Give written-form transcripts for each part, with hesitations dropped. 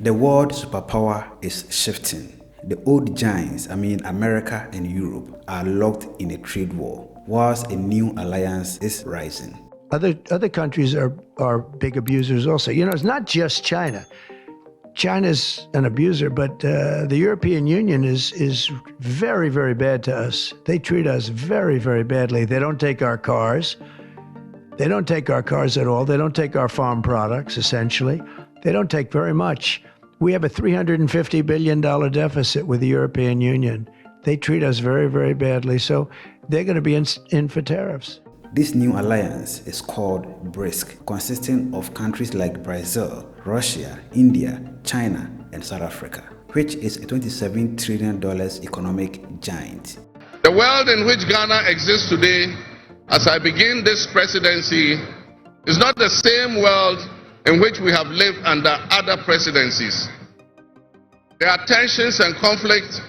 The world superpower is shifting. The old giants, America and Europe, are locked in a trade war, whilst a new alliance is rising. Other countries are big abusers also. You know, it's not just China. China's an abuser, but the European Union is very, very bad to us. They treat us very, very badly. They don't take our cars. They don't take our cars at all. They don't take our farm products, essentially. They don't take very much. We have a $350 billion deficit with the European Union. They treat us very, very badly. So they're going to be in for tariffs. This new alliance is called BRICS, consisting of countries like Brazil, Russia, India, China, and South Africa, which is a $27 trillion economic giant. The world in which Ghana exists today, as I begin this presidency, is not the same world in which we have lived under other presidencies. There are tensions and conflicts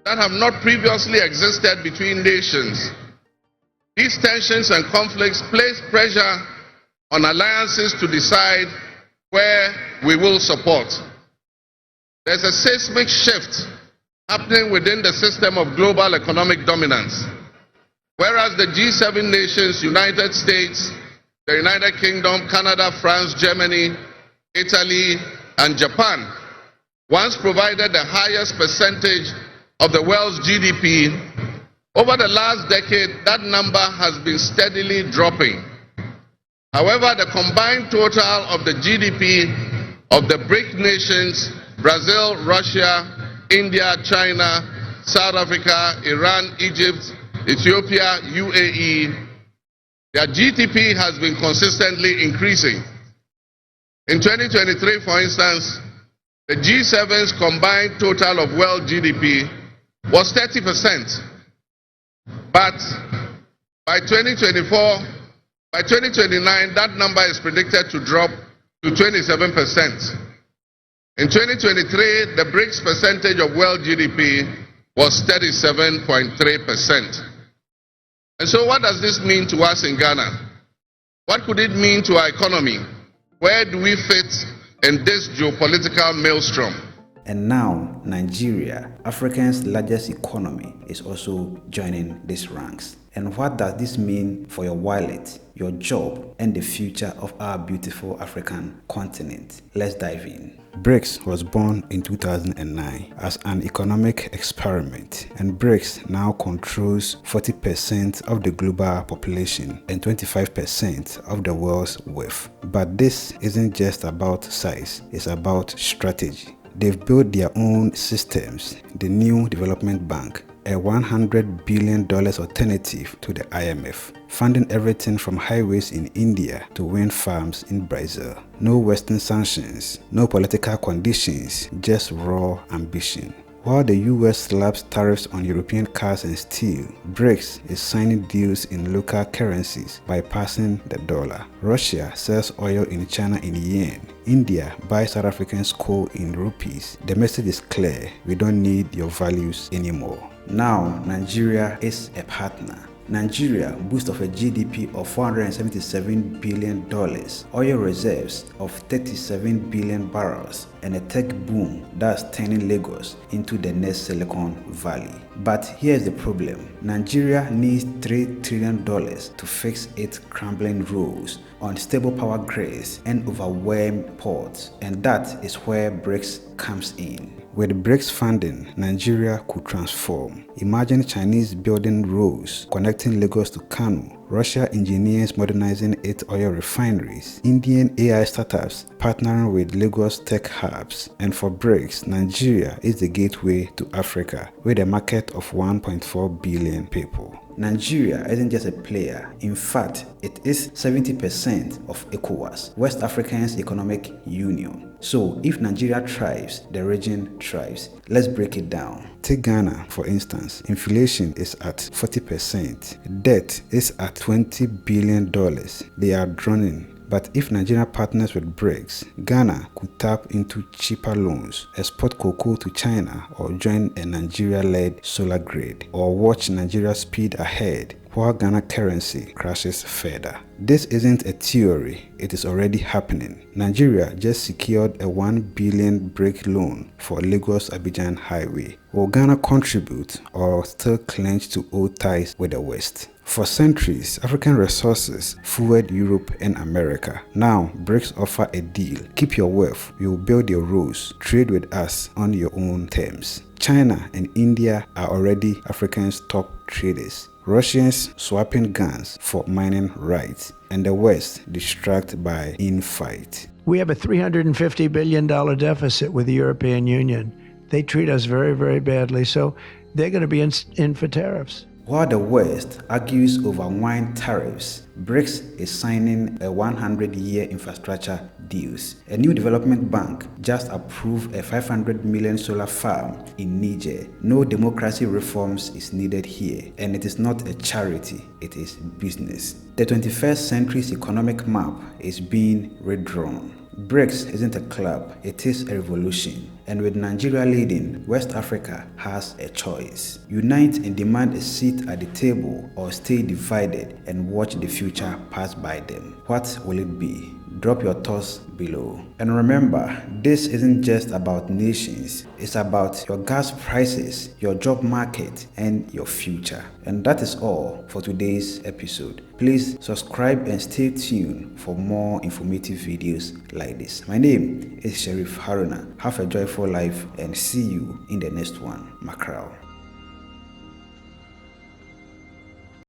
that have not previously existed between nations. These tensions and conflicts place pressure on alliances to decide where we will support. There's a seismic shift happening within the system of global economic dominance. Whereas the G7 nations, United States, the United Kingdom, Canada, France, Germany, Italy, and Japan once provided the highest percentage of the world's GDP, over the last decade, that number has been steadily dropping. However, the combined total of the GDP of the BRIC nations, Brazil, Russia, India, China, South Africa, Iran, Egypt, Ethiopia, UAE, their GDP has been consistently increasing. In 2023, for instance, the G7's combined total of world GDP was 30%. But by 2029, that number is predicted to drop to 27%. In 2023, the BRICS percentage of world GDP was 37.3%. And so what does this mean to us in Ghana? What could it mean to our economy? Where do we fit in this geopolitical maelstrom? And now, Nigeria, Africa's largest economy, is also joining these ranks. And what does this mean for your wallet, your job, and the future of our beautiful African continent? Let's dive in. BRICS was born in 2009 as an economic experiment, and BRICS now controls 40% of the global population and 25% of the world's wealth. But this isn't just about size, it's about strategy. They've built their own systems, the New Development Bank, a $100 billion alternative to the IMF, funding everything from highways in India to wind farms in Brazil. No Western sanctions, no political conditions, just raw ambition. While the US slaps tariffs on European cars and steel, BRICS is signing deals in local currencies, bypassing the dollar. Russia sells oil in China in yen. India buys South African's coal in rupees. The message is clear: we don't need your values anymore. Now, Nigeria is a partner. Nigeria boasts of a GDP of $477 billion, oil reserves of 37 billion barrels, and a tech boom that's turning Lagos into the next Silicon Valley. But here's the problem. Nigeria needs $3 trillion to fix its crumbling roads, unstable power grids, and overwhelmed ports. And that is where BRICS comes in. With BRICS funding, Nigeria could transform. Imagine Chinese building roads connecting Lagos to Kano, Russia engineers modernizing its oil refineries, Indian AI startups partnering with Lagos tech hubs. And for BRICS, Nigeria is the gateway to Africa with a market of 1.4 billion people. Nigeria isn't just a player. In fact, it is 70% of ECOWAS, West Africa's economic union. So if Nigeria thrives, the region thrives. Let's break it down. Take Ghana, for instance. Inflation is at 40%. Debt is at $20 billion. They are drowning. But if Nigeria partners with BRICS, Ghana could tap into cheaper loans, export cocoa to China, or join a Nigeria-led solar grid, or watch Nigeria speed ahead while Ghana currency crashes further. This isn't a theory, it is already happening. Nigeria just secured a 1 billion BRICS loan for Lagos-Abidjan highway. Will Ghana contribute or still cling to old ties with the West? For centuries, African resources fueled Europe and America. Now, BRICS offer a deal. Keep your wealth, we will build your roads. Trade with us on your own terms. China and India are already Africa's top traders. Russians swapping guns for mining rights, and the West distracted by infight. We have a $350 billion deficit with the European Union. They treat us very, very badly, so they're going to be in for tariffs. While the West argues over wine tariffs, BRICS is signing a 100-year infrastructure deals. A new development bank just approved a 500 million solar farm in Niger. No democracy reforms is needed here, and it is not a charity, it is business. The 21st century's economic map is being redrawn. BRICS isn't a club, it is a revolution. And with Nigeria leading, West Africa has a choice. Unite and demand a seat at the table, or stay divided and watch the future pass by them. What will it be? Drop your thoughts below. And remember, this isn't just about nations, it's about your gas prices, your job market, and your future. And that is all for today's episode. Please subscribe and stay tuned for more informative videos like this. My name is Sheriff Haruna. Have a joyful life and see you in the next one. Mackerel.